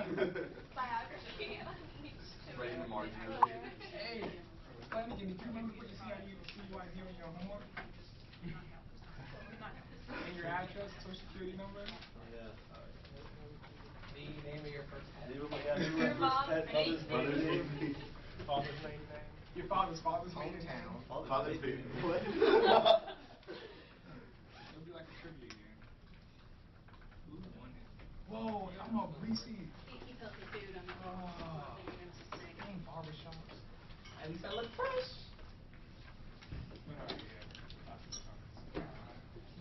Biography. Right in the margin. Hey, Flanagan, did you remember put your CID on your homework? And your address, social security number? Yeah. The name of your first pet. Your mom's Brother's name. Father's maiden name. Your father's maiden name. Hometown. Father's baby. What? It'll be like a trivia game. Who won it? Whoa, I'm all greasy. He felt the food on the floor. Dang, barbershops. At least I look fresh.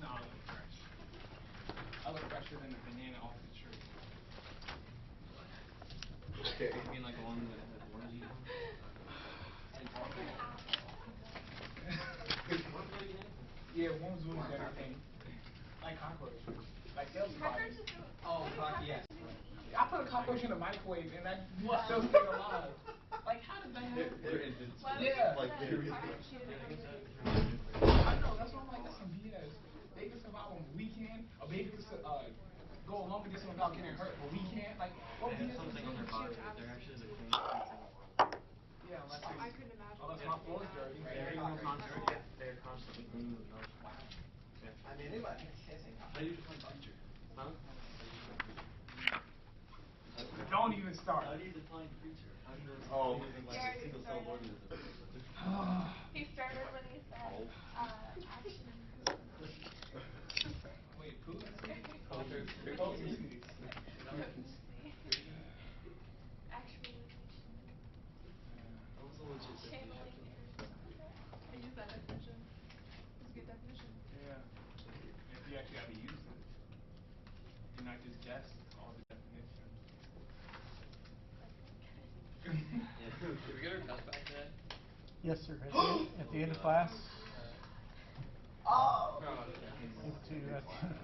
No, I look fresh. I look fresher than the banana off the tree. Okay. You mean like the one that had orangey on? Yeah, one was really good. Like cockroaches. Like they'll survive. Oh, yes. I put a cockroach in the microwave and that still stayed alive. Like, how did that happen? They're infants. Yeah. Like babies. I know, that's why I'm like, that's some BS. They can survive on the weekend. A baby can go a longer distance without getting hurt, but we can't. Like, what They BS have is something on their this? body. They're actually the cleanest things in the world. Yeah, unless I couldn't imagine. unless my floor's dirty. They're constantly cleaning themselves. Wow. Yeah. I mean, anybody kissing. How do you define creature? Huh? Don't even start. How do you define creature? How do you define like a single cell organism? He started when he said action. Wait, who? They're Potency. Actualization. What was the legit Channeling. I use that definition. It's a good definition. Yeah. If you actually have to use it. You're not just guess all the definitions. Did we get our test back today? Yes, sir. At the end of class. Oh!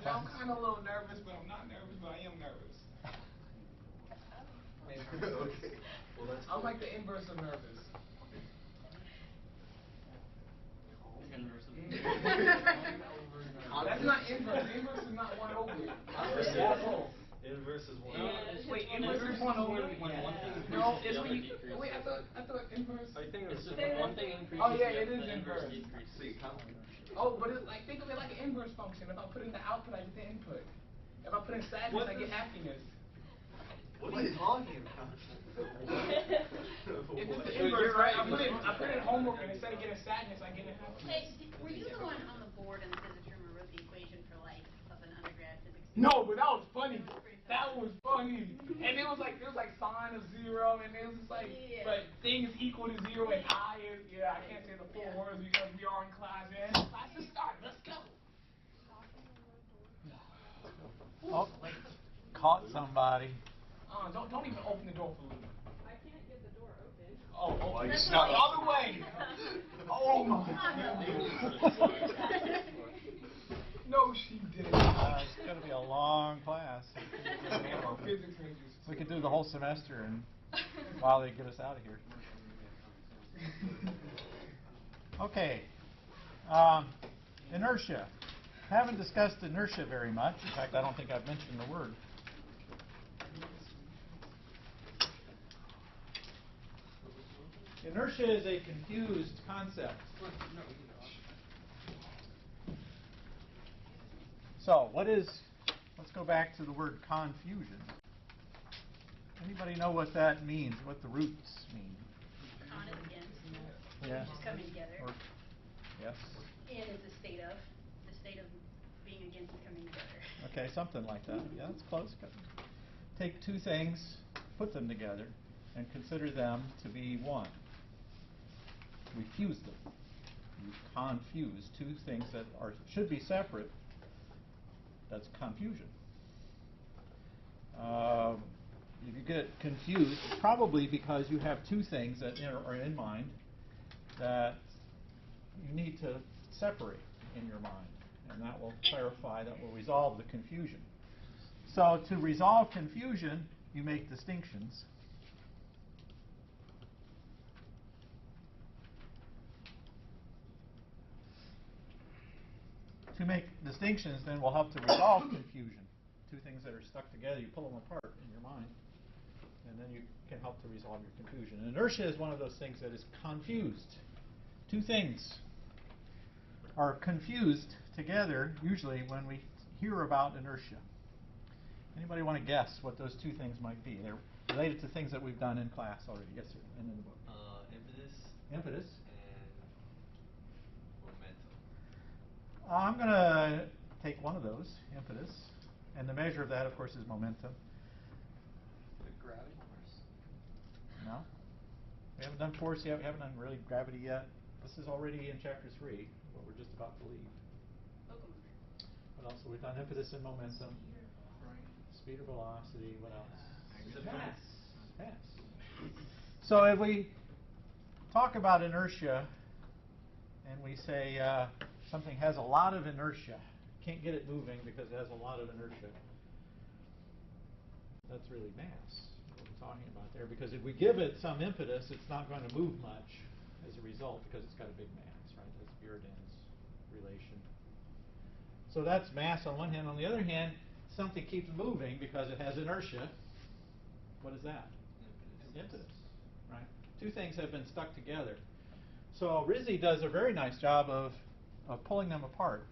I'm kind of a little nervous, but I'm not nervous, but I am nervous. Okay. Well, that's I'm like the inverse of nervous. Inverse of That's not inverse. Inverse is not 1 over. Inverse is 1. Wait, inverse is 1 over? No, it's when you. Wait, I thought inverse. I think it's one thing increases. Oh yeah, it is inverse. Decreases. Oh, but it's like, think of it like an inverse function. If I put in the output, I get the input. If I put in sadness, I get happiness. What are you talking about? If it's the inverse, right? I put in homework, and instead of getting sadness, I get it happiness. Hey, were you the one on the board in the physics room who wrote the equation for life of an undergrad physics? No, but that was funny. That was funny. And it was like sine of 0, and it was just like, but things equal to 0 and I is, I can't say the full words because we are in class, man. Class is starting. Let's go. Oh, caught somebody. Don't even open the door for Luna. I can't get the door open. Oh, Why okay. you The other way. Oh my. No, she didn't. It's going to be a long class. Physics majors. We could do the whole semester and while they get us out of here. Okay. Inertia. Haven't discussed inertia very much. In fact, I don't think I've mentioned the word. Inertia is a confused concept. So, let's go back to the word confusion. Anybody know what that means, what the roots mean? Con is against. Yeah. Just coming together. Yes. And is the state of being against and coming together. Okay, something like that. Yeah, that's close. Take two things, put them together, and consider them to be one. We fuse them. You confuse two things that should be separate. That's confusion. If you get confused, it's probably because you have two things that are in mind that you need to separate in your mind. And that will clarify, that will resolve the confusion. So to resolve confusion, you make distinctions. To make distinctions then will help to resolve confusion. Two things that are stuck together, you pull them apart in your mind. and then you can help to resolve your confusion. Inertia is one of those things that is confused. Two things are confused together usually when we hear about inertia. Anybody want to guess what those two things might be? They're related to things that we've done in class already. Yes, sir. And in the book. Impetus. Impetus. And momentum. I'm going to take one of those, impetus. And the measure of that, of course, is momentum. The gravity force. No. We haven't done force yet. We haven't done really gravity yet. This is already in chapter 3, what we're just about to leave. Locomotor. What else? So we've done impetus and momentum. Speed or velocity. What else? Mass. Mass. So if we talk about inertia and we say something has a lot of inertia, can't get it moving because it has a lot of inertia, that's really mass, what we're talking about there. Because if we give it some impetus, it's not going to move much as a result because it's got a big mass, right? That's Buridan's relation. So that's mass on one hand. On the other hand, something keeps moving because it has inertia. What is that? Impetus, right? Two things have been stuck together. So Rizzi does a very nice job of pulling them apart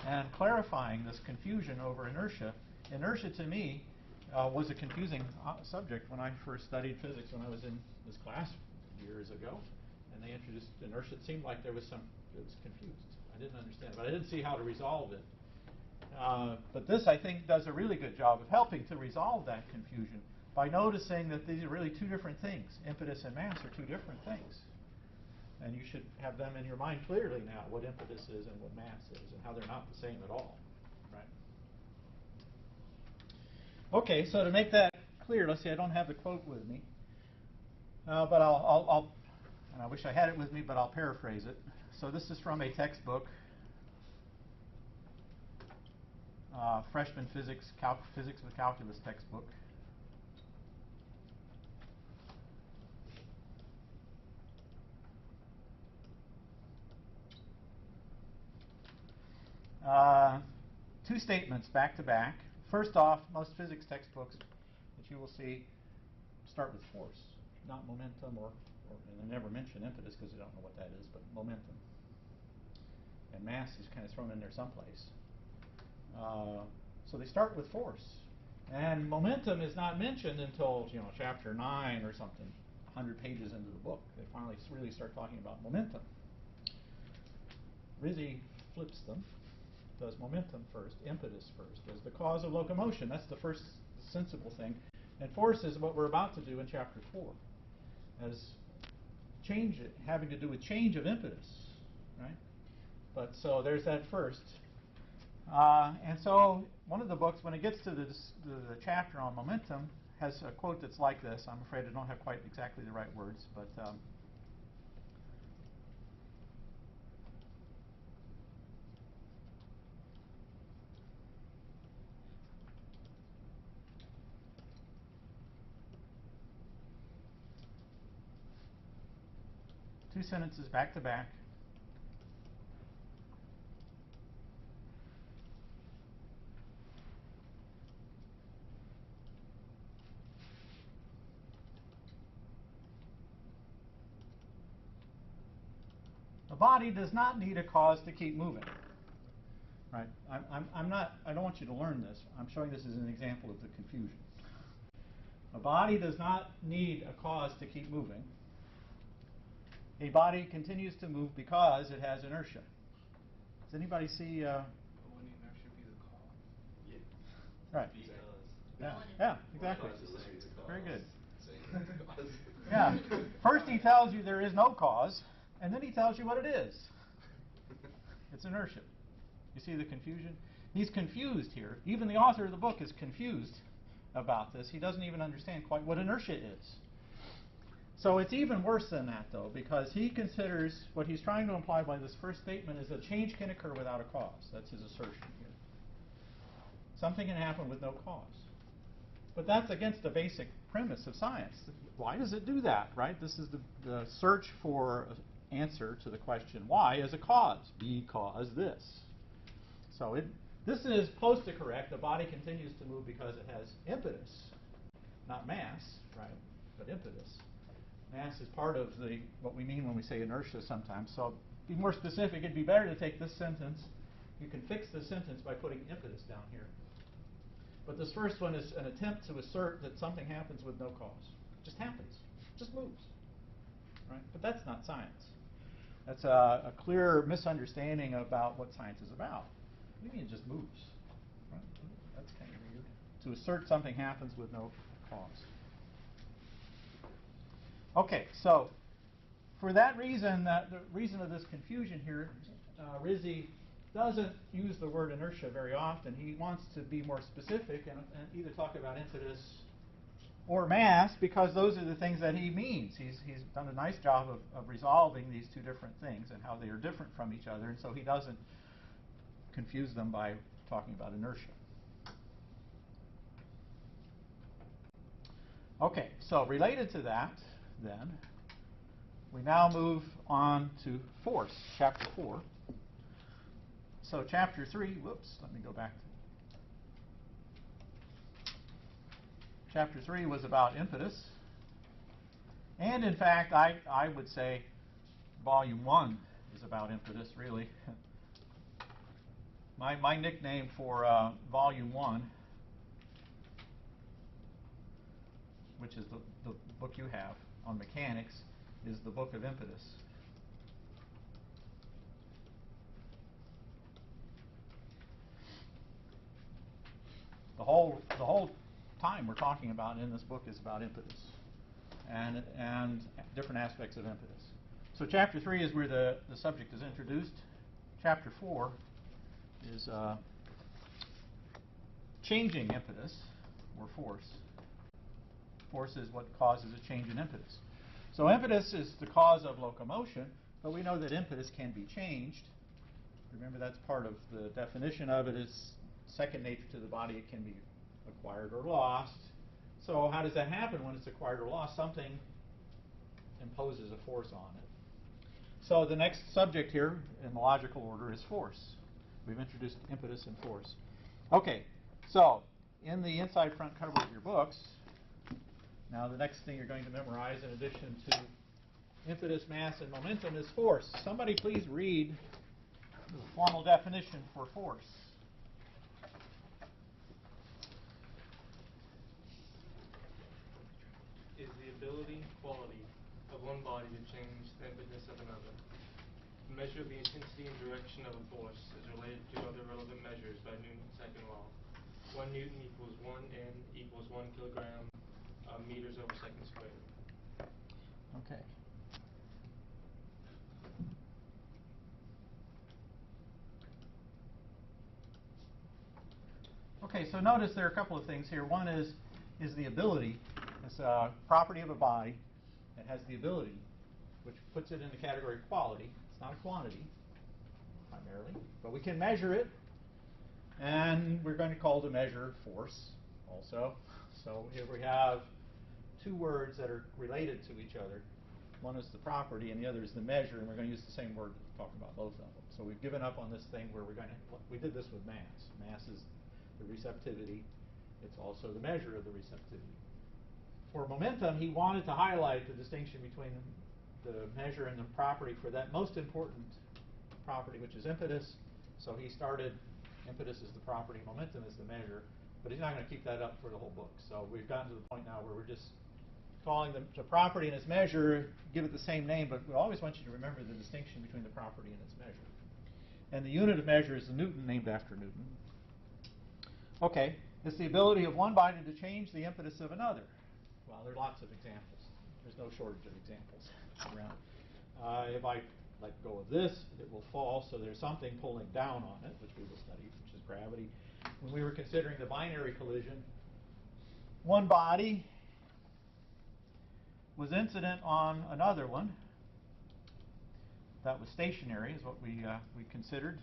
and clarifying this confusion over inertia. Inertia to me was a confusing subject when I first studied physics when I was in this class years ago. And they introduced inertia. It seemed like it was confused. I didn't understand, but I didn't see how to resolve it. But this, I think, does a really good job of helping to resolve that confusion by noticing that these are really two different things. Impetus and mass are two different things. And you should have them in your mind clearly now, what impetus is and what mass is, and how they're not the same at all. Right? Okay, so to make that clear, let's see, I don't have the quote with me. But I'll and I wish I had it with me, but I'll paraphrase it. So this is from a textbook. Freshman physics with calculus textbook. Two statements back to back. First off, most physics textbooks that you will see start with force, not momentum, and they never mention impetus because they don't know what that is, but momentum. And mass is kind of thrown in there someplace. So they start with force. And momentum is not mentioned until chapter 9 or something, 100 pages into the book. They finally really start talking about momentum. Rizzi flips them, does momentum first, impetus first, as the cause of locomotion. That's the first sensible thing. And force is what we're about to do in chapter 4, as change having to do with change of impetus, right? But so there's that first. And so one of the books, when it gets to the chapter on momentum, has a quote that's like this. I'm afraid I don't have quite exactly the right words, but two sentences back to back. A body does not need a cause to keep moving. Right? I don't want you to learn this. I'm showing this as an example of the confusion. A body does not need a cause to keep moving. A body continues to move because it has inertia. Does anybody see? But wouldn't inertia be the cause? Yeah. Right. Because. Yeah, exactly. Very good. Cause. Yeah. First he tells you there is no cause, and then he tells you what it is. It's inertia. You see the confusion? He's confused here. Even the author of the book is confused about this. He doesn't even understand quite what inertia is. So it's even worse than that, though, because he considers what he's trying to imply by this first statement is that change can occur without a cause. That's his assertion here. Something can happen with no cause. But that's against the basic premise of science. Why does it do that, right? This is the search for an answer to the question, why as a cause? Because this. So this is close to correct. The body continues to move because it has impetus. not mass, right, but impetus. Mass is part of what we mean when we say inertia sometimes. So to be more specific, it'd be better to take this sentence. You can fix this sentence by putting impetus down here. But this first one is an attempt to assert that something happens with no cause. It just happens. It just moves. Right? But that's not science. That's a clear misunderstanding about what science is about. What do you mean it just moves? Right? That's kind of weird. To assert something happens with no cause. Okay, so for that reason, the reason of this confusion here, Rizzi doesn't use the word inertia very often. He wants to be more specific and either talk about impetus or mass, because those are the things that he means. He's done a nice job of resolving these two different things and how they are different from each other, and so he doesn't confuse them by talking about inertia. Okay, so related to that, then, we now move on to force, chapter 4. So chapter 3, whoops, let me go back. Chapter 3 was about impetus. And in fact, I would say volume 1 is about impetus, really. My nickname for volume 1, which is the book you have on mechanics, is the book of impetus. The whole time we're talking about in this book is about impetus and different aspects of impetus. So chapter 3 is where the subject is introduced. Chapter 4 is changing impetus, or force. Force is what causes a change in impetus. So impetus is the cause of locomotion, but we know that impetus can be changed. Remember, that's part of the definition of it, is second nature to the body. It can be acquired or lost. So how does that happen when it's acquired or lost? Something imposes a force on it. So the next subject here in the logical order is force. We've introduced impetus and force. Okay, so in the inside front cover of your books, now the next thing you're going to memorize in addition to impetus, mass, and momentum is force. Somebody please read the formal definition for force. Is the ability, quality of one body to change the impetus of another. The measure of the intensity and direction of a force is related to other relevant measures by Newton's second law. 1 Newton equals 1 N equals 1 kilogram meters over second squared. Okay. Okay, so notice there are a couple of things here. One is the ability. It's a property of a body that has the ability, which puts it in the category of quality. It's not a quantity, primarily, but we can measure it, and we're going to call the measure force also. So here we have two words that are related to each other. One is the property, and the other is the measure, and we're going to use the same word to talk about both of them. So we've given up on this thing where we did this with mass. Mass is the receptivity. It's also the measure of the receptivity. For momentum, he wanted to highlight the distinction between the measure and the property for that most important property, which is impetus. So he started, impetus is the property, momentum is the measure, but he's not going to keep that up for the whole book. So we've gotten to the point now where we're just calling the property and its measure, give it the same name, but we always want you to remember the distinction between the property and its measure. And the unit of measure is the Newton, named after Newton. Okay, it's the ability of one body to change the impetus of another. Well, there are lots of examples. There's no shortage of examples around. If I let go of this, it will fall, so there's something pulling down on it, which we will study, which is gravity. When we were considering the binary collision, one body was incident on another one that was stationary, is what we considered.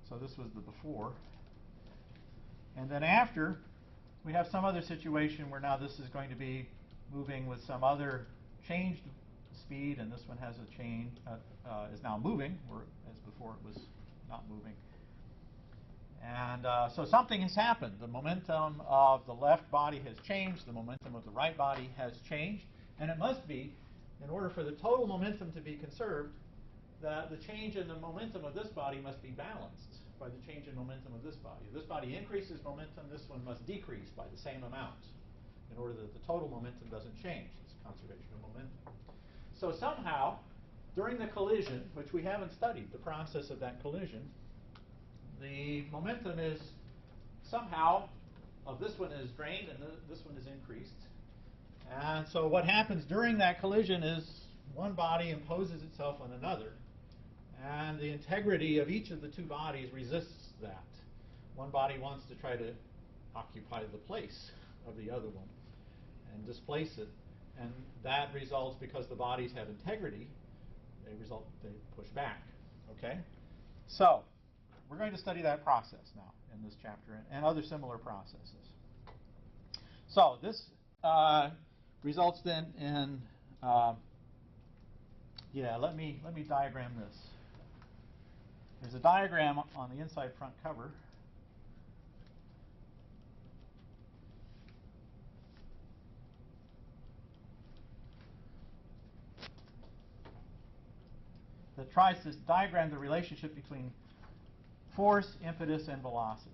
So this was the before. And then after, we have some other situation where now this is going to be moving with some other changed speed, and this one has a change, is now moving, whereas before it was not moving. And so something has happened. The momentum of the left body has changed. The momentum of the right body has changed. And it must be, in order for the total momentum to be conserved, that the change in the momentum of this body must be balanced by the change in momentum of this body. If this body increases momentum, this one must decrease by the same amount in order that the total momentum doesn't change. It's conservation of momentum. So somehow, during the collision, which we haven't studied, the process of that collision, the momentum is somehow, of this one is drained and this one is increased. And so what happens during that collision is one body imposes itself on another, and the integrity of each of the two bodies resists that. One body wants to try to occupy the place of the other one and displace it, and that results, because the bodies have integrity, they push back. Okay? So, we're going to study that process now in this chapter and other similar processes. So, this results then in, let me diagram this. There's a diagram on the inside front cover. That tries to diagram the relationship between force, impetus, and velocity.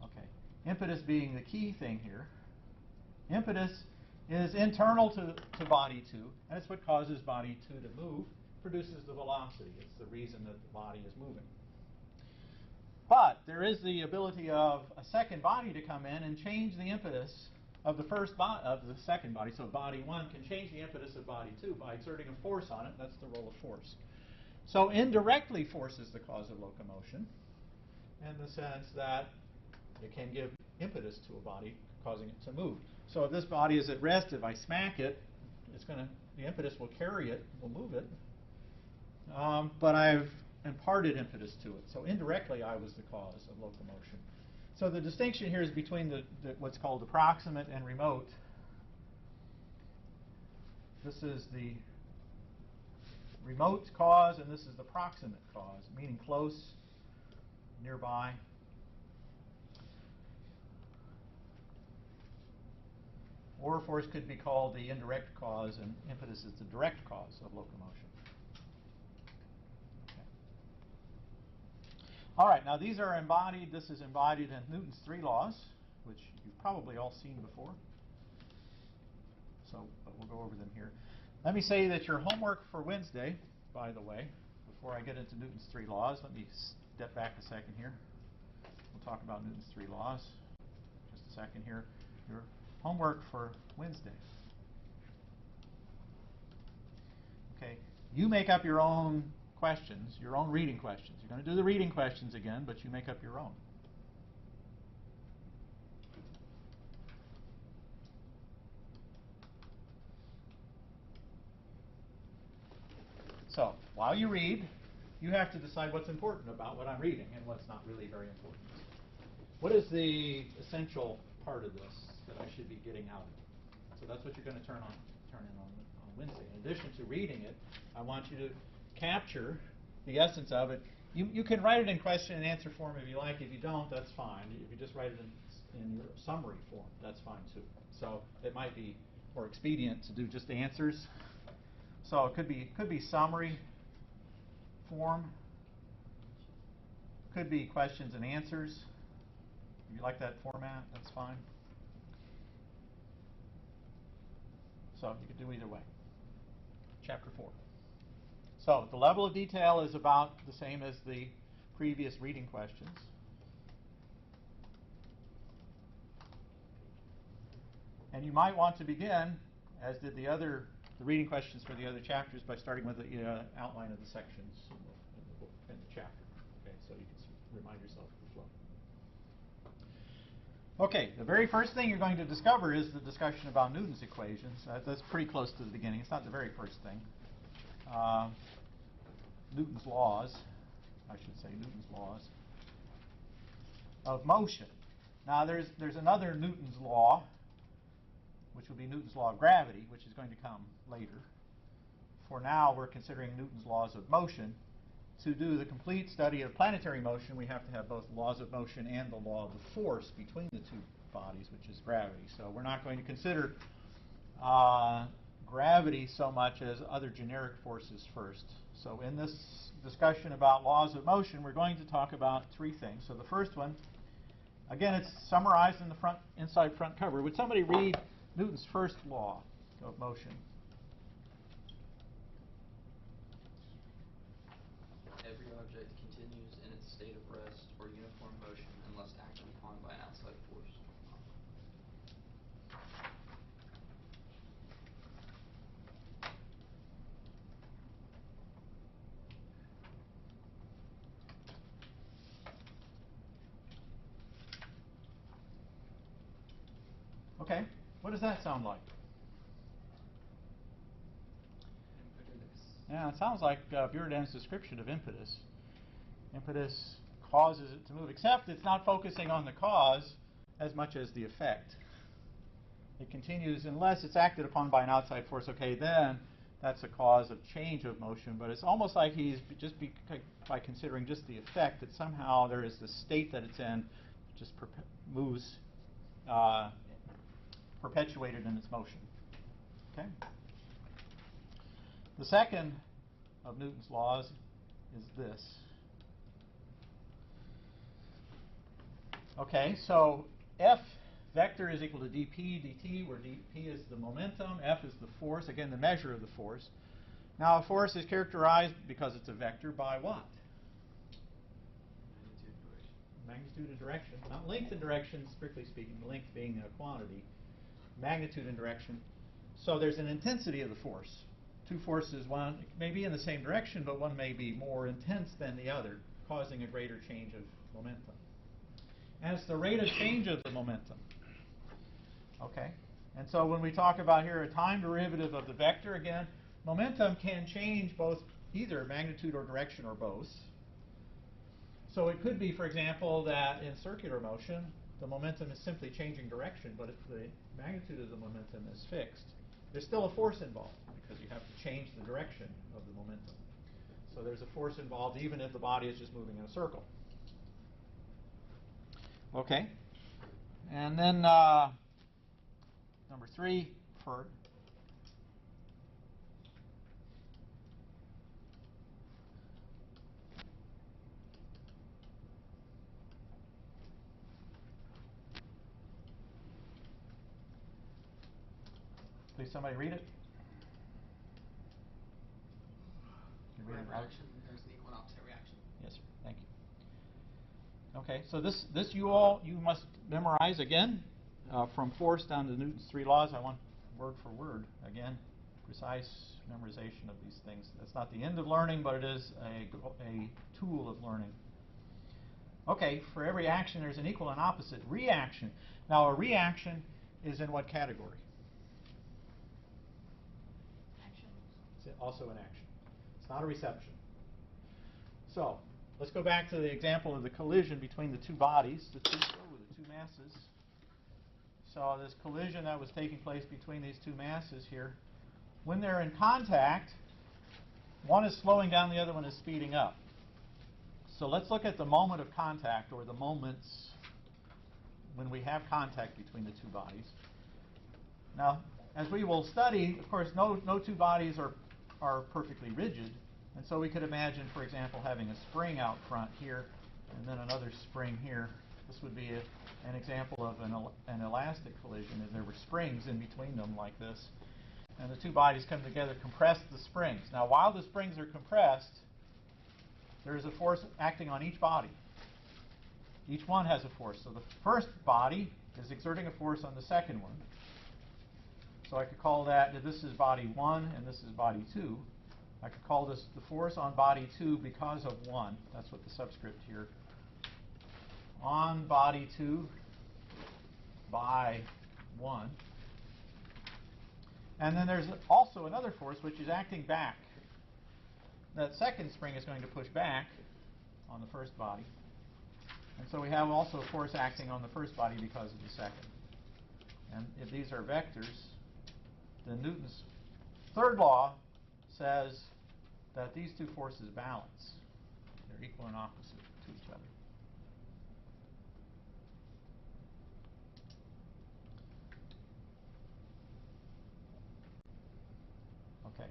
Okay, impetus being the key thing here. Impetus is internal to body 2, and it's what causes body 2 to move, produces the velocity. It's the reason that the body is moving. But there is the ability of a second body to come in and change the impetus of the second body. So body 1 can change the impetus of body 2 by exerting a force on it. That's the role of force. So indirectly, force is the cause of locomotion, in the sense that it can give impetus to a body, causing it to move. So if this body is at rest, if I smack it, the impetus will carry it, will move it. But I've imparted impetus to it. So indirectly, I was the cause of locomotion. So the distinction here is between what's called the proximate and remote. This is the remote cause, and this is the proximate cause, meaning close, nearby. Or force could be called the indirect cause, and impetus is the direct cause of locomotion. Okay. All right, now these are embodied. This is embodied in Newton's 3 laws, which you've probably all seen before. But we'll go over them here. Let me say that your homework for Wednesday, by the way, before I get into Newton's 3 laws, let me step back a second here. We'll talk about Newton's 3 laws. Just a second here. Your homework for Wednesday. Okay, you make up your own questions, your own reading questions. You're going to do the reading questions again, but you make up your own. So, while you read, you have to decide what's important about what I'm reading and what's not really very important. What is the essential part of this that I should be getting out of it? So that's what you're going to turn in on Wednesday. In addition to reading it, I want you to capture the essence of it. You can write it in question and answer form if you like. If you don't, that's fine. If you just write it in your summary form, that's fine too. So it might be more expedient to do just answers. So it could be summary form. Could be questions and answers. If you like that format, that's fine. So you could do either way. Chapter 4. So the level of detail is about the same as the previous reading questions. And you might want to begin, as did the reading questions for the other chapters, by starting with the outline of the sections in the chapter. Okay, so you can remind yourself of the flow. Okay, the very first thing you're going to discover is the discussion about Newton's equations. That's pretty close to the beginning. It's not the very first thing. Newton's laws, I should say, Newton's laws of motion. Now there's another Newton's law, which will be Newton's law of gravity, which is going to come later. For now, we're considering Newton's laws of motion. to do the complete study of planetary motion, we have to have both laws of motion and the law of the force between the two bodies, which is gravity. So we're not going to consider gravity so much as other generic forces first. So in this discussion about laws of motion, we're going to talk about three things. So the first one, again, it's summarized in the inside front cover. Would somebody read Newton's first law of motion? Every object continues in its state of rest or uniform motion unless acted upon by an outside force. Okay, what does that sound like? Yeah, it sounds like Buridan's description of impetus. Impetus causes it to move, except it's not focusing on the cause as much as the effect. It continues unless it's acted upon by an outside force. Okay, then that's a cause of change of motion, but it's almost like he's by considering just the effect, that somehow there is the state that it's in, just moves perpetuated in its motion. Okay. The second of Newton's laws is this. Okay, so F vector is equal to dp dt, where dp is the momentum, F is the force, again the measure of the force. Now a force is characterized, because it's a vector, by what? Magnitude and direction. Not length and direction, strictly speaking, length being a quantity. Magnitude and direction. So there's an intensity of the force. Two forces, one may be in the same direction, but one may be more intense than the other, causing a greater change of momentum. And it's the rate of change of the momentum. Okay? And so when we talk about here a time derivative of the vector, again, momentum can change both either magnitude or direction or both. So it could be, for example, that in circular motion, the momentum is simply changing direction, but if the magnitude of the momentum is fixed, there's still a force involved, because you have to change the direction of the momentum. So there's a force involved even if the body is just moving in a circle. Okay. And then number 3 for please somebody read it. Can you read it out? Reaction, there's an equal and opposite reaction. Yes, sir. Thank you. Okay, so this you must memorize again from force down to Newton's 3 laws. I want word for word again, precise memorization of these things. That's not the end of learning, but it is a tool of learning. Okay, for every action there's an equal and opposite reaction. Now a reaction is in what category? Action. It's also an action. It's not a reception. So let's go back to the example of the collision between the two bodies, the two masses. So this collision that was taking place between these two masses here, when they're in contact, one is slowing down, the other one is speeding up. So let's look at the moment of contact, or the moments when we have contact between the two bodies. Now, as we will study, of course, no two bodies are perfectly rigid. And so we could imagine, for example, having a spring out front here and then another spring here. This would be an example of an elastic collision, if there were springs in between them like this. And the two bodies come together, compress the springs. Now, while the springs are compressed, there is a force acting on each body. Each one has a force. So the first body is exerting a force on the second one. So I could call that, this is body 1 and this is body 2. I could call this the force on body 2 because of 1. That's what the subscript here. On body 2 by 1. And then there's also another force which is acting back. That second spring is going to push back on the first body. And so we have also a force acting on the first body because of the second. And if these are vectors, then Newton's third law says that these two forces balance. equal and opposite to each other. Okay.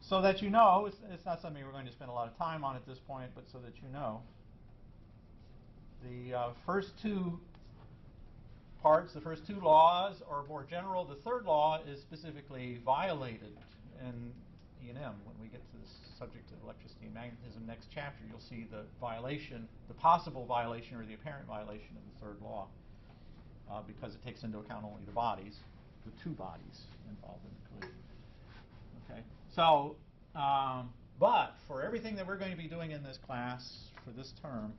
So that you know, it's not something we're going to spend a lot of time on at this point, but so that you know, the first two parts, the first two laws are more general. The third law is specifically violated in E&M. When we get to the subject of electricity and magnetism next chapter, you'll see the violation, the possible violation or the apparent violation of the third law, because it takes into account only the bodies, the two bodies involved in the collision. Okay, so, but for everything that we're going to be doing in this class for this term,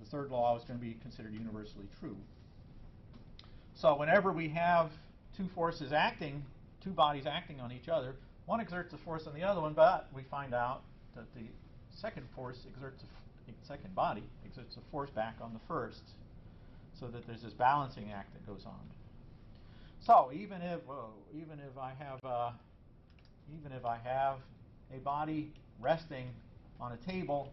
the third law is going to be considered universally true. So whenever we have two forces acting, two bodies acting on each other, one exerts a force on the other one, but we find out that the second force exerts second body exerts a force back on the first, so that there's this balancing act that goes on. So even if I have a body resting on a table,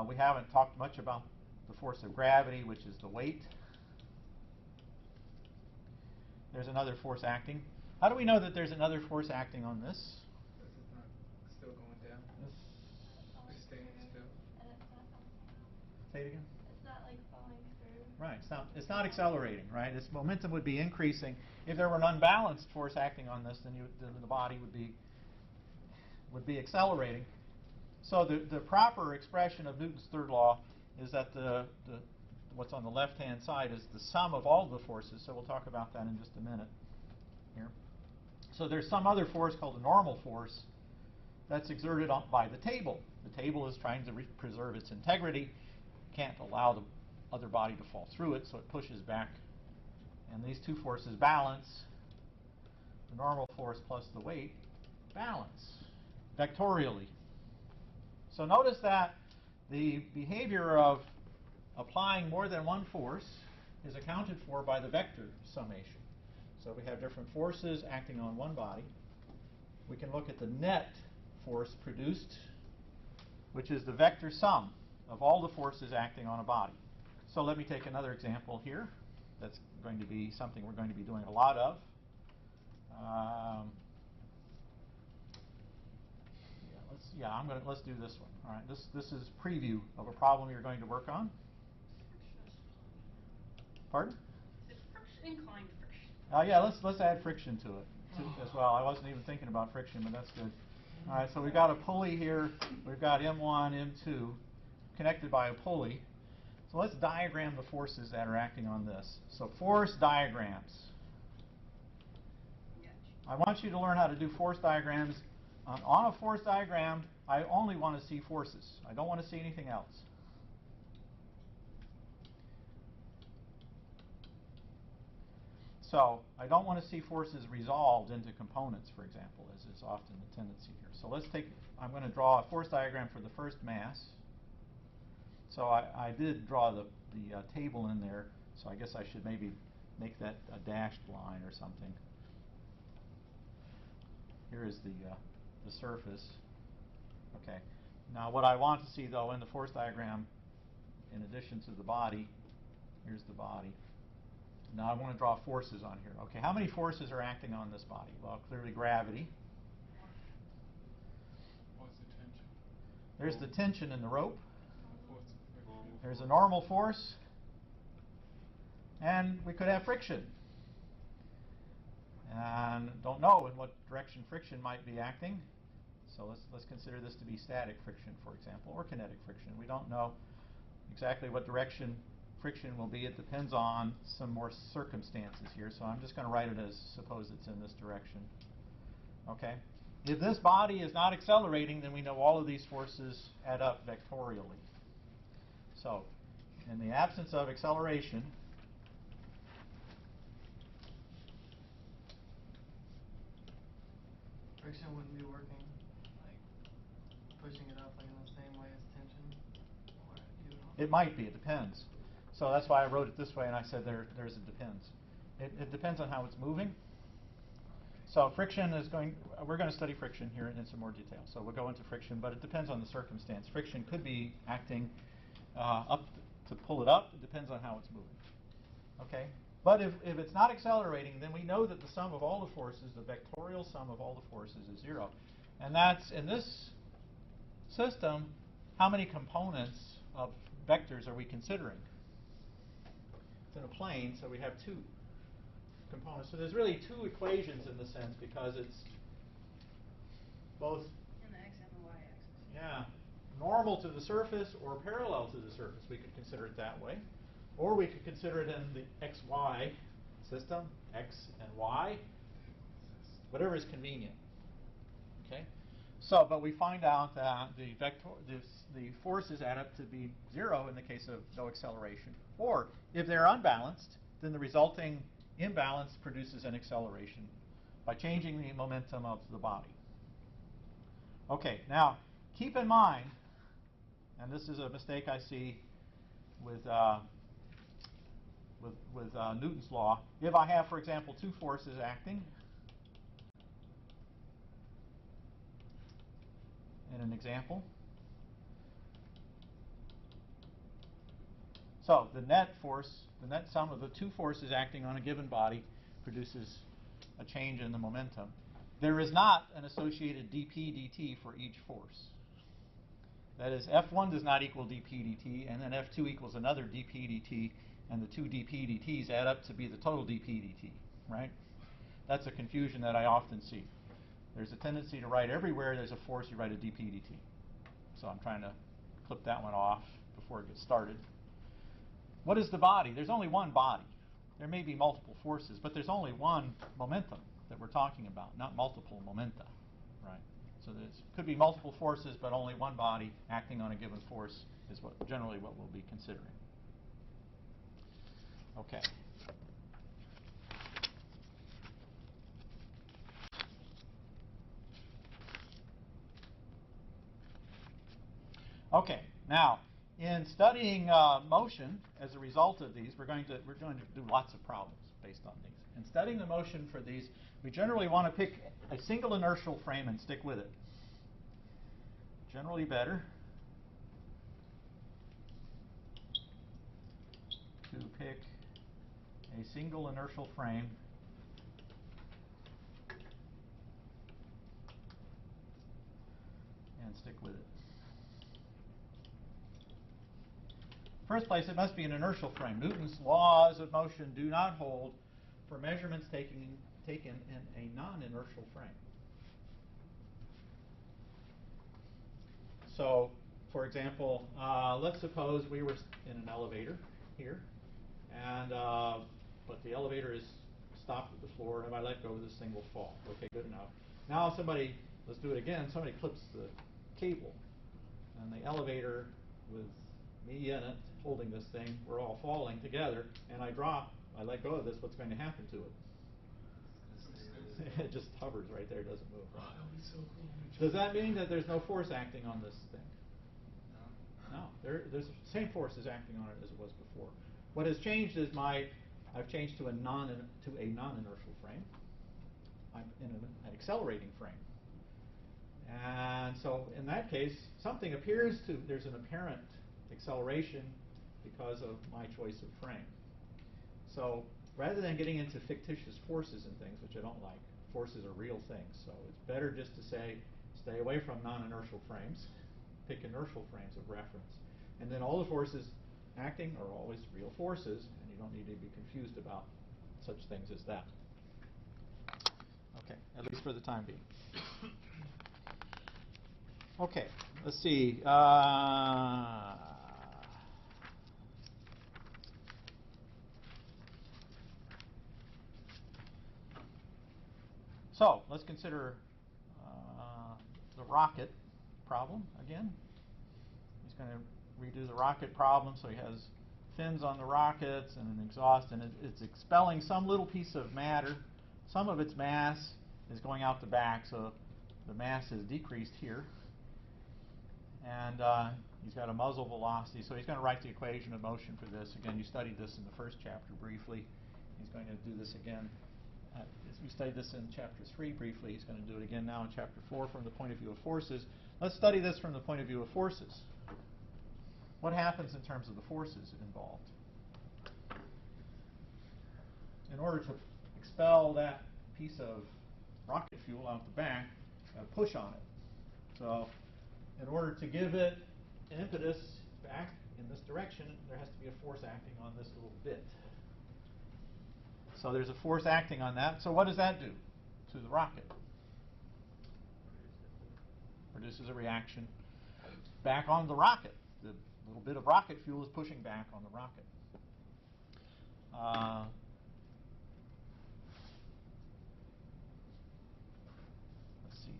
we haven't talked much about the force of gravity, which is the weight. There's another force acting. How do we know that there's another force acting on this? Because it's not still going down. It's staying still. And it's not bouncing out. Say it again. It's not like falling through. Right. It's not accelerating. Right. Its momentum would be increasing. If there were an unbalanced force acting on this, then the body would be accelerating. So the proper expression of Newton's third law is that what's on the left-hand side is the sum of all the forces. So we'll talk about that in just a minute here. So there's some other force called a normal force that's exerted by the table. The table is trying to preserve its integrity, can't allow the other body to fall through it, so it pushes back. And these two forces balance. The normal force plus the weight balance vectorially. So notice that the behavior of applying more than one force is accounted for by the vector summation. So we have different forces acting on one body. We can look at the net force produced, which is the vector sum of all the forces acting on a body. So let me take another example here. That's going to be something we're going to be doing a lot of. Let's do this one. All right, this is preview of a problem you're going to work on. Pardon? It's inclined friction. Yeah, let's add friction to it as well. I wasn't even thinking about friction, but that's good. All right, so we've got a pulley here. We've got M1, M2 connected by a pulley. So let's diagram the forces that are acting on this. So force diagrams. I want you to learn how to do force diagrams. On a force diagram, I only want to see forces. I don't want to see anything else. So I don't want to see forces resolved into components, for example, as is often the tendency here. So I'm going to draw a force diagram for the first mass. So I did draw the table in there, so I guess I should maybe make that a dashed line or something. Here is the surface. Okay. Now what I want to see, though, in the force diagram, in addition to the body, here's the body. Now I want to draw forces on here. Okay, how many forces are acting on this body? Well, clearly gravity. What's the tension? There's the tension in the rope. What's the friction? There's a normal force. And we could have friction. And don't know in what direction friction might be acting. So let's consider this to be static friction, for example, or kinetic friction. We don't know exactly what direction friction will be. It depends on some more circumstances here. So I'm just going to write it as suppose it's in this direction. Okay. If this body is not accelerating, then we know all of these forces add up vectorially. So in the absence of acceleration, friction wouldn't be working, like pushing it up like in the same way as tension? Or it might be, it depends. So that's why I wrote it this way and I said there's a depends. It depends on how it's moving. so friction is we're going to study friction here in some more detail. So we'll go into friction, but it depends on the circumstance. Friction could be acting up to pull it up. It depends on how it's moving. Okay? But if it's not accelerating, then we know that the sum of all the forces, the vectorial sum of all the forces, is 0. And that's, in this system, how many components of vectors are we considering? It's in a plane, so we have 2 components. So there's really 2 equations in the sense, because it's both In the x and the y axis. yeah, normal to the surface or parallel to the surface. We could consider it that way. Or we could consider it in the xy system, x and y, whatever is convenient. Okay? So, but we find out that the forces add up to be 0 in the case of no acceleration. Or if they're unbalanced, then the resulting imbalance produces an acceleration by changing the momentum of the body. Okay, now keep in mind, and this is a mistake I see with Newton's law. If I have, for example, 2 forces acting in an example, so the net sum of the 2 forces acting on a given body produces a change in the momentum. There is not an associated dp dt for each force. That is, F1 does not equal dp dt, and then F2 equals another dp dt, and the 2 dp dt's add up to be the total dp dt, right? That's a confusion that I often see. There's a tendency to write everywhere there's a force, you write a dp dt. So I'm trying to clip that one off before it gets started. What is the body? There's only one body. There may be multiple forces, but there's only one momentum that we're talking about, not multiple momenta, right? So there could be multiple forces, but only one body acting on a given force is generally what we'll be considering. Okay. Okay. Now, in studying motion as a result of these, we're going to do lots of problems based on these. In studying the motion for these, we generally want to pick a single inertial frame and stick with it. Generally better to pick a single inertial frame and stick with it. First place, it must be an inertial frame. Newton's laws of motion do not hold for measurements taken in a non-inertial frame. So, for example, let's suppose we were in an elevator here, and but the elevator is stopped at the floor, and if I let go, this thing will fall. Okay, good enough. Now let's do it again, somebody clips the cable, and the elevator with me in it, holding this thing, we're all falling together, and I let go of this, what's going to happen to it? It just hovers right there, doesn't move. Right? Oh, that would be so cool. Does that mean that there's no force acting on this thing? No. There's the same force is acting on it as it was before. What has changed is I've changed to a non-inertial frame. I'm in an accelerating frame. And so in that case, there's an apparent acceleration because of my choice of frame. So rather than getting into fictitious forces and things, which I don't like, forces are real things. So it's better just to say, stay away from non-inertial frames, pick inertial frames of reference. And then all the forces acting are always real forces, and you don't need to be confused about such things as that. Okay, at least for the time being. Okay, let's see. So let's consider the rocket problem again. He's going to redo the rocket problem. So he has fins on the rockets and an exhaust, and it's expelling some little piece of matter. Some of its mass is going out the back, so the mass is decreased here. And he's got a muzzle velocity, so he's going to write the equation of motion for this. Again, you studied this in the first chapter briefly. He's going to do this again we studied this in Chapter 3 briefly. He's going to do it again now in Chapter 4 from the point of view of forces. Let's study this from the point of view of forces. What happens in terms of the forces involved? In order to expel that piece of rocket fuel out the back, push on it. So in order to give it an impetus back in this direction, there has to be a force acting on this little bit. So there's a force acting on that. So what does that do to the rocket? Produces a reaction back on the rocket. The little bit of rocket fuel is pushing back on the rocket. Let's see.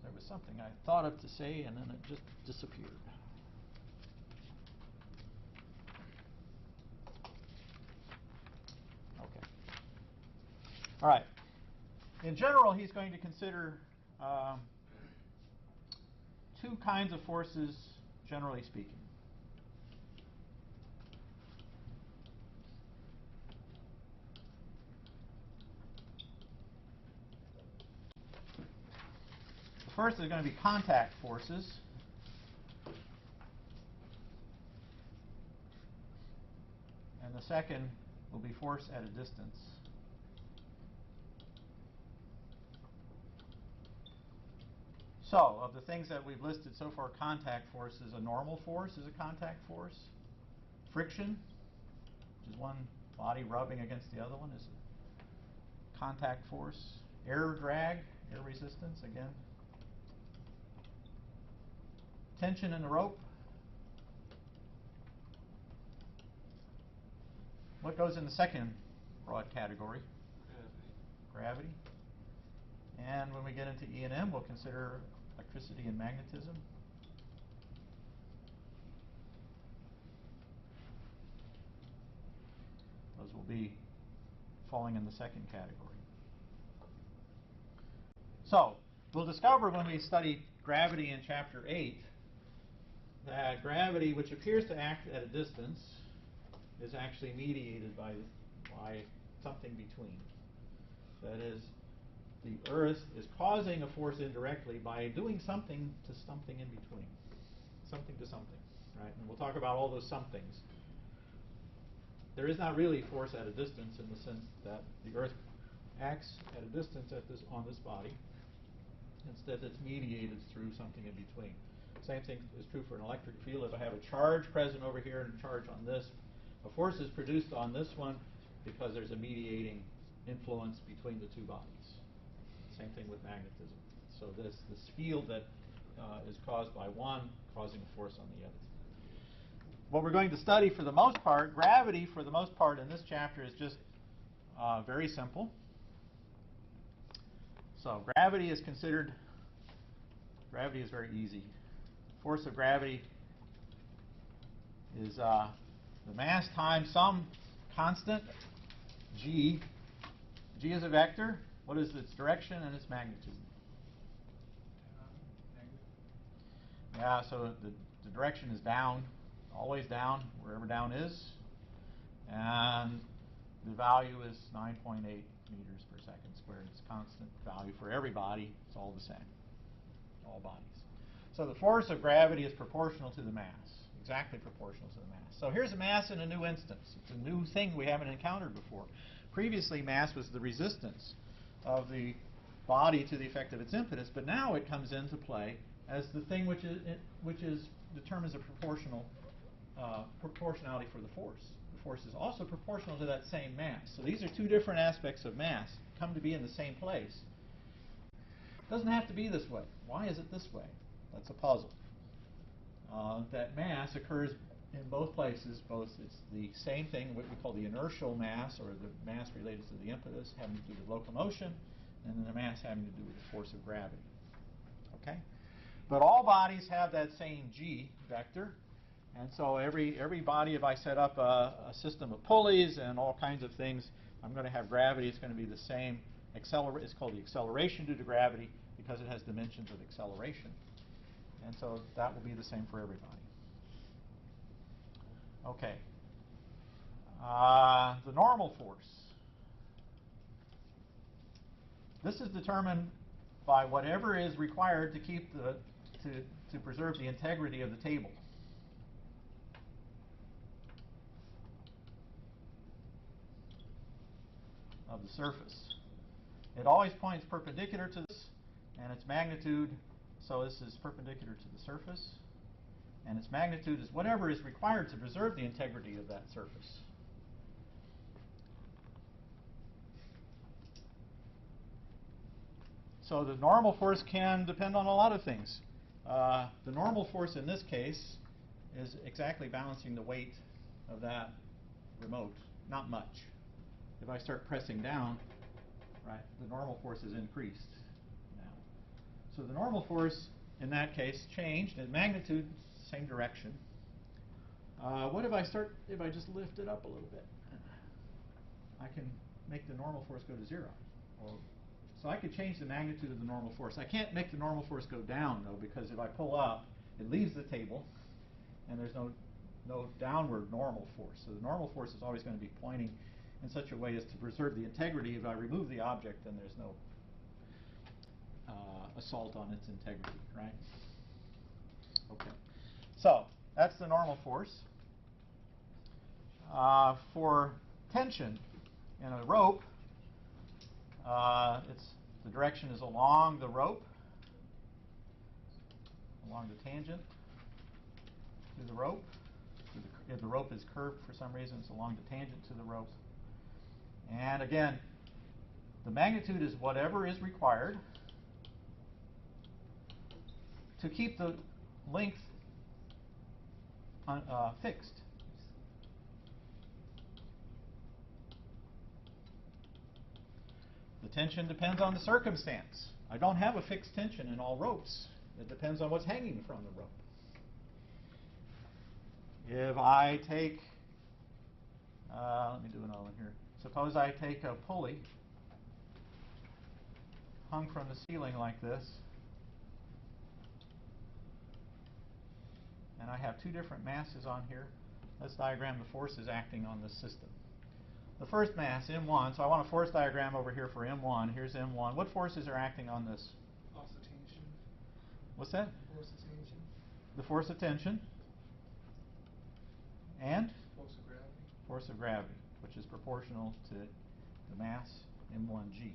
There was something I thought of to say, and then it just disappeared. Okay. All right. In general, he's going to consider two kinds of forces, generally speaking. The first is going to be contact forces. And the second will be force at a distance. So, of the things that we've listed so far, contact force is a normal force, is a contact force. Friction, which is one body rubbing against the other one, is a contact force. Air drag, air resistance, again. Tension in the rope. What goes in the second broad category? Gravity. And when we get into E&M, we'll consider electricity and magnetism. Those will be falling in the second category. So, we'll discover when we study gravity in Chapter 8 that gravity, which appears to act at a distance, is actually mediated by something between. That is, the Earth is causing a force indirectly by doing something to something in between. Something to something, right? And we'll talk about all those somethings. There is not really force at a distance in the sense that the Earth acts at a distance on this body. Instead, it's mediated through something in between. Same thing is true for an electric field. If I have a charge present over here and a charge on this, a force is produced on this one because there's a mediating influence between the two bodies. Same thing with magnetism. So this field that is caused by one causing a force on the other. What we're going to study for the most part, gravity for the most part in this chapter is just very simple. So gravity is very easy. Force of gravity is the mass times some constant, g. G is a vector. What is its direction and its magnitude? Yeah, so the direction is down, always down, wherever down is. And the value is 9.8 meters per second squared. It's a constant value for every body. It's all the same, all bodies. So the force of gravity is proportional to the mass, exactly proportional to the mass. So here's a mass in a new instance. It's a new thing we haven't encountered before. Previously, mass was the resistance of the body to the effect of its impetus, but now it comes into play as the thing which determines a proportionality for the force. The force is also proportional to that same mass. So these are two different aspects of mass come to be in the same place. It doesn't have to be this way. Why is it this way? That's a puzzle. That mass occurs in both places. It's the same thing, what we call the inertial mass, or the mass related to the impetus, having to do with locomotion, and then the mass having to do with the force of gravity. Okay? But all bodies have that same g vector, and so every body, if I set up a system of pulleys and all kinds of things, I'm going to have gravity. It's going to be the same. It's called the acceleration due to gravity because it has dimensions of acceleration. And so that will be the same for everybody. Okay. The normal force. This is determined by whatever is required to keep to preserve the integrity of the table. Of the surface. It always points perpendicular to this, and its magnitude, so this is perpendicular to the surface, and its magnitude is whatever is required to preserve the integrity of that surface. So the normal force can depend on a lot of things. The normal force in this case is exactly balancing the weight of that remote, not much. If I start pressing down, right, the normal force is increased now. So the normal force in that case changed, and magnitude, same direction. What if I just lift it up a little bit? I can make the normal force go to 0. So I could change the magnitude of the normal force. I can't make the normal force go down, though, because if I pull up, it leaves the table, and there's no downward normal force. So the normal force is always going to be pointing in such a way as to preserve the integrity. If I remove the object, then there's no assault on its integrity, right? Okay. So that's the normal force. For tension in a rope, the direction is along the rope, along the tangent to the rope. If the rope is curved for some reason, it's along the tangent to the rope. And again, the magnitude is whatever is required to keep the length fixed. The tension depends on the circumstance. I don't have a fixed tension in all ropes. It depends on what's hanging from the rope. If I take, let me do another one here. Suppose I take a pulley hung from the ceiling like this, and I have two different masses on here. Let's diagram the forces acting on this system. The first mass, M1, so I want a force diagram over here for M1. Here's M1. What forces are acting on this? Force of tension. What's that? Force of tension. The force of tension. And? Force of gravity. Force of gravity, which is proportional to the mass, M1G.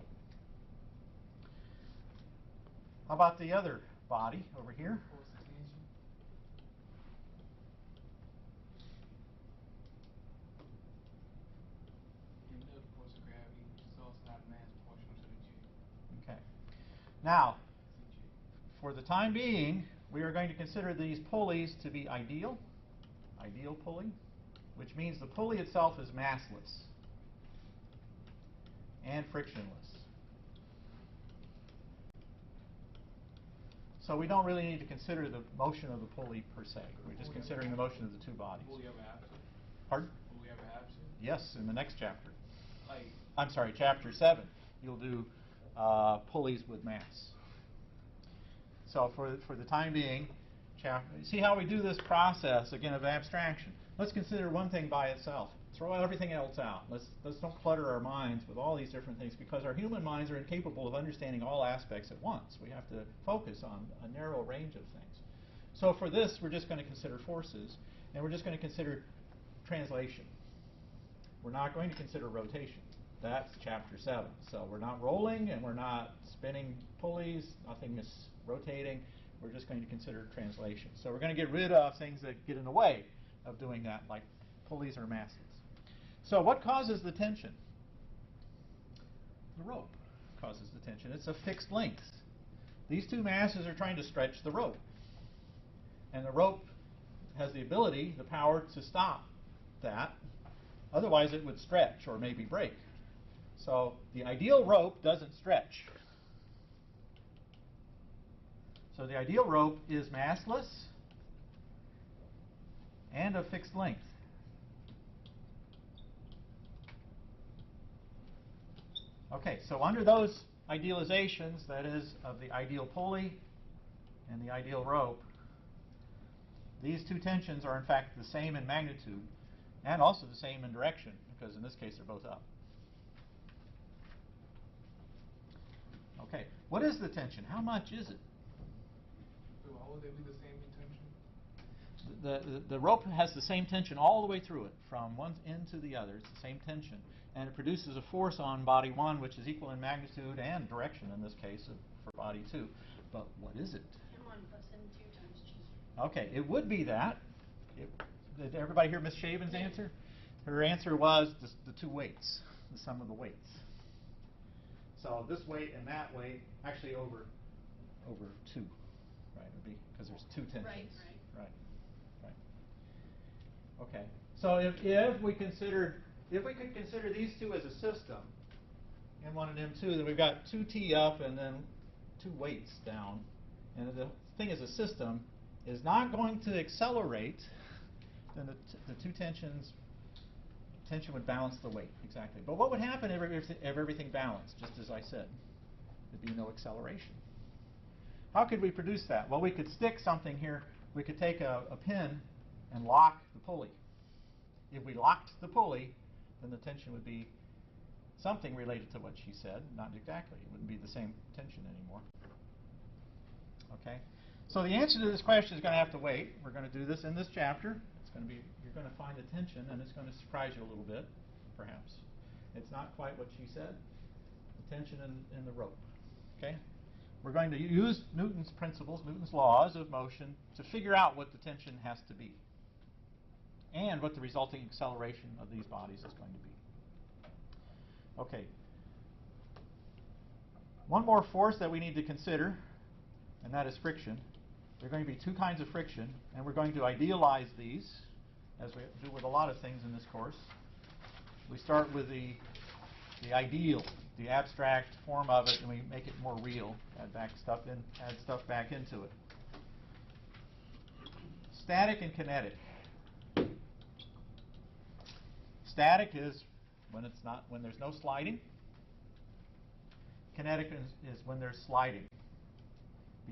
How about the other body over here? Force of tension. Another force of gravity, which is also not mass proportional to the G. Okay. Now, for the time being, we are going to consider these pulleys to be ideal pulley, which means the pulley itself is massless and frictionless. So we don't really need to consider the motion of the pulley per se. We're just considering the motion of the two bodies. Will we ever have to? Pardon? Will we ever have to? Yes, in the next chapter. Like, I'm sorry, chapter 7. You'll do pulleys with mass. So for the time being, see how we do this process, again, of abstraction. Let's consider one thing by itself. Throw everything else out. Let's don't clutter our minds with all these different things, because our human minds are incapable of understanding all aspects at once. We have to focus on a narrow range of things. So for this, we're just going to consider forces, and we're just going to consider translation. We're not going to consider rotation. That's chapter 7. So we're not rolling, and we're not spinning pulleys. Nothing is rotating. We're just going to consider translation. So we're going to get rid of things that get in the way of doing that, like pulleys or masses. So what causes the tension? The rope causes the tension. It's a fixed length. These two masses are trying to stretch the rope. And the rope has the ability, the power to stop that. Otherwise it would stretch or maybe break. So the ideal rope doesn't stretch. So the ideal rope is massless and of fixed length. Okay, so under those idealizations, that is, of the ideal pulley and the ideal rope, these two tensions are in fact the same in magnitude and also the same in direction, because in this case they're both up. What is the tension? How much is it? So why would they be the same tension? The rope has the same tension all the way through it, from one end to the other. It's the same tension. And it produces a force on body 1, which is equal in magnitude and direction, in this case, for body 2. But what is it? M1 plus M2 times G. Okay, it would be that. Did everybody hear Miss Shaven's answer? Her answer was the two weights, the sum of the weights. So this weight and that weight, actually over 2, right? It would be because there's two tensions. Right. Okay. So if we could consider these two as a system, M1 and M2, then we've got 2T up and then 2 weights down. And the thing as a system is not going to accelerate, then the two tension would balance the weight, exactly. But what would happen if everything balanced, just as I said? There'd be no acceleration. How could we produce that? Well, we could stick something here. We could take a pin and lock the pulley. If we locked the pulley, then the tension would be something related to what she said, not exactly. It wouldn't be the same tension anymore. Okay? So the answer to this question is going to have to wait. We're going to do this in this chapter. You're going to find the tension, and it's going to surprise you a little bit, perhaps. It's not quite what she said. The tension in the rope. Okay? We're going to use Newton's principles, Newton's laws of motion, to figure out what the tension has to be, and what the resulting acceleration of these bodies is going to be. Okay. One more force that we need to consider, and that is friction. There are going to be 2 kinds of friction, and we're going to idealize these, as we do with a lot of things in this course. We start with the ideal, the abstract form of it, and we make it more real, add stuff back into it. Static and kinetic. Static is when there's no sliding. Kinetic is when there's sliding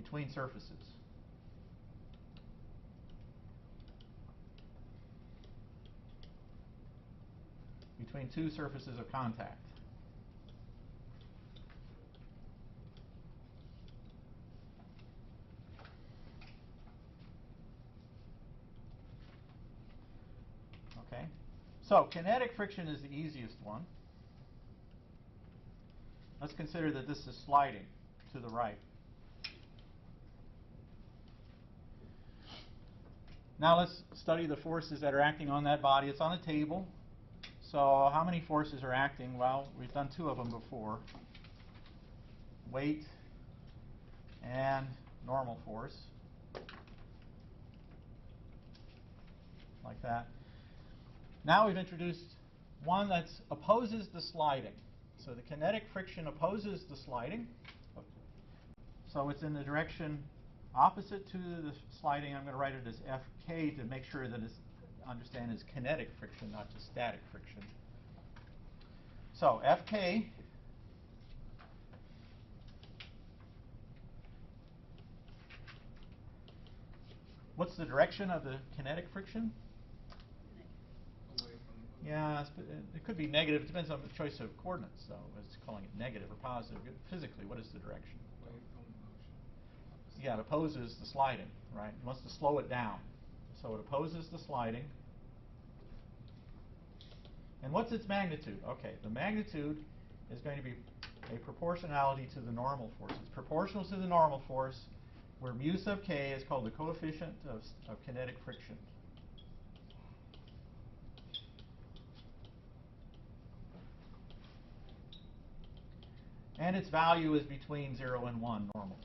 between surfaces. Between 2 surfaces of contact. Okay. So kinetic friction is the easiest one. Let's consider that this is sliding to the right. Now let's study the forces that are acting on that body. It's on a table. So how many forces are acting? Well, we've done 2 of them before. Weight and normal force. Like that. Now we've introduced one that opposes the sliding. So the kinetic friction opposes the sliding. So it's in the direction opposite to the sliding. I'm going to write it as Fk to make sure that understand is kinetic friction, not just static friction. So Fk what's the direction of the kinetic friction? Yeah, it could be negative. It depends on the choice of coordinates, though. It's calling it negative or positive. Physically, what is the direction? Away from motion. Yeah, it opposes the sliding, right? It wants to slow it down. So it opposes the sliding. And what's its magnitude? Okay, the magnitude is going to be a proportionality to the normal force. It's proportional to the normal force, where mu sub k is called the coefficient of kinetic friction. And its value is between 0 and 1 normally.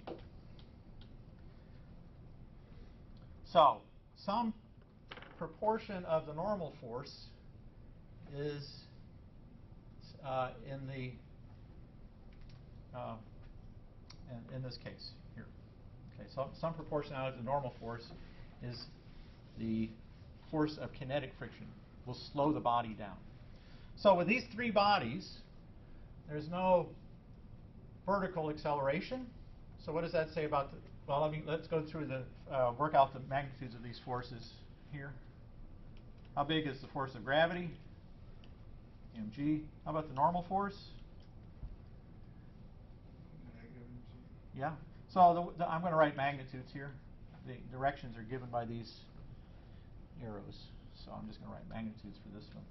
So, some proportion of the normal force is in this case here. Okay, so some proportionality of the normal force is the force of kinetic friction. Will slow the body down. So with these 3 bodies, there's no vertical acceleration. So what does that say about the, well, let's go through work out the magnitudes of these forces here. How big is the force of gravity? mg. How about the normal force? Yeah. So I'm going to write magnitudes here. The directions are given by these arrows. So I'm just going to write magnitudes for this one.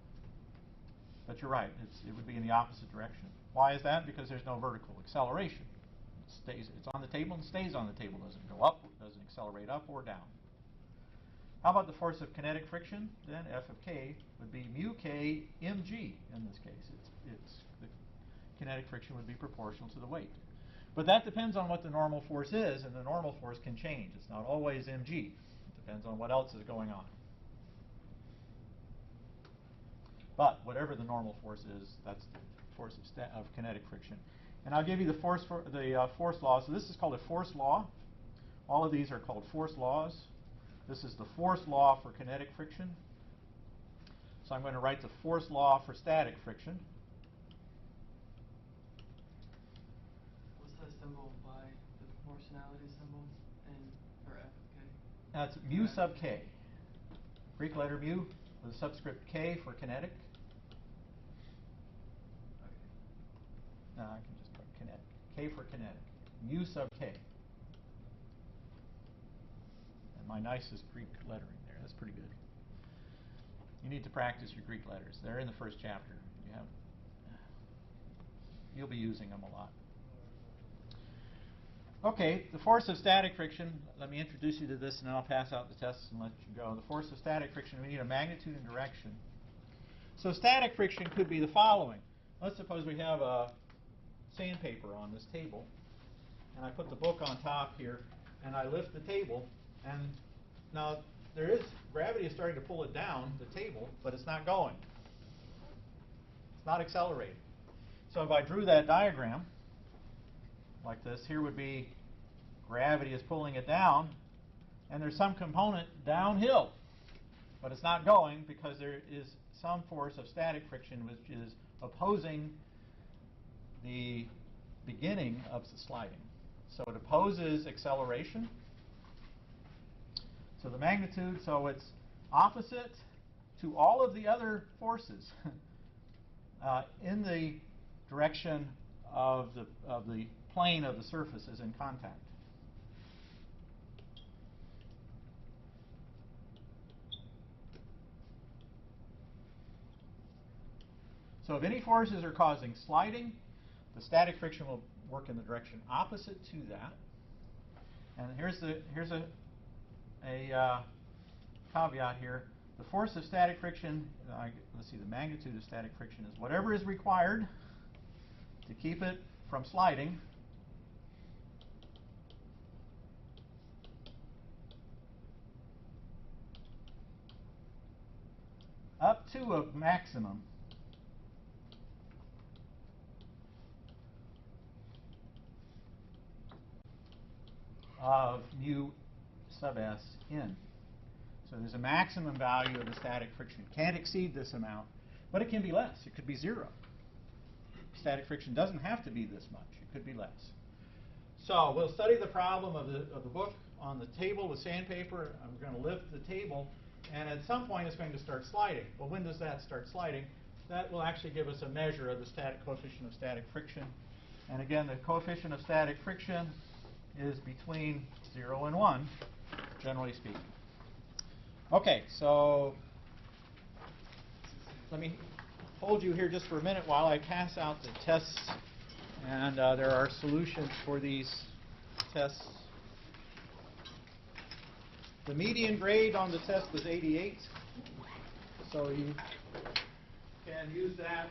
But you're right. It would be in the opposite direction. Why is that? Because there's no vertical acceleration. It's on the table and stays on the table. Doesn't go up, doesn't accelerate up or down. How about the force of kinetic friction? Then F of k would be mu k mg in this case. The kinetic friction would be proportional to the weight. But that depends on what the normal force is, and the normal force can change. It's not always mg. It depends on what else is going on. But whatever the normal force is, that's the force of kinetic friction. And I'll give you the force law. So this is called a force law. All of these are called force laws. This is the force law for kinetic friction. So I'm going to write the force law for static friction. What's that symbol by the proportionality symbol for F of k? That's mu sub k. Greek letter mu with a subscript k for kinetic. No, I can just put kinetic. K for kinetic. Mu sub k. And my nicest Greek lettering there. That's pretty good. You need to practice your Greek letters. They're in the first chapter. You'll be using them a lot. Okay, the force of static friction. Let me introduce you to this, and then I'll pass out the tests and let you go. The force of static friction, we need a magnitude and direction. So static friction could be the following. Let's suppose we have a sandpaper on this table, and I put the book on top here, and I lift the table, and now gravity is starting to pull it down the table, but it's not going. It's not accelerating. So if I drew that diagram like this, here would be gravity is pulling it down, and there's some component downhill, but it's not going because there is some force of static friction which is opposing the beginning of the sliding. So it opposes acceleration. So the magnitude, so it's opposite to all of the other forces in the direction of the plane of the surface is in contact. So if any forces are causing sliding, the static friction will work in the direction opposite to that. And here's a caveat here. The force of static friction, let's see, the magnitude of static friction is whatever is required to keep it from sliding up to a maximum of mu sub s in. So there's a maximum value of the static friction. Can't exceed this amount, but it can be less. It could be 0. Static friction doesn't have to be this much. It could be less. So we'll study the problem of the book on the table with sandpaper. I'm going to lift the table, and at some point it's going to start sliding. Well, when does that start sliding? That will actually give us a measure of the coefficient of static friction. And again, the coefficient of static friction is between 0 and 1, generally speaking. Okay, so let me hold you here just for a minute while I pass out the tests, and there are solutions for these tests. The median grade on the test was 88, so you can use that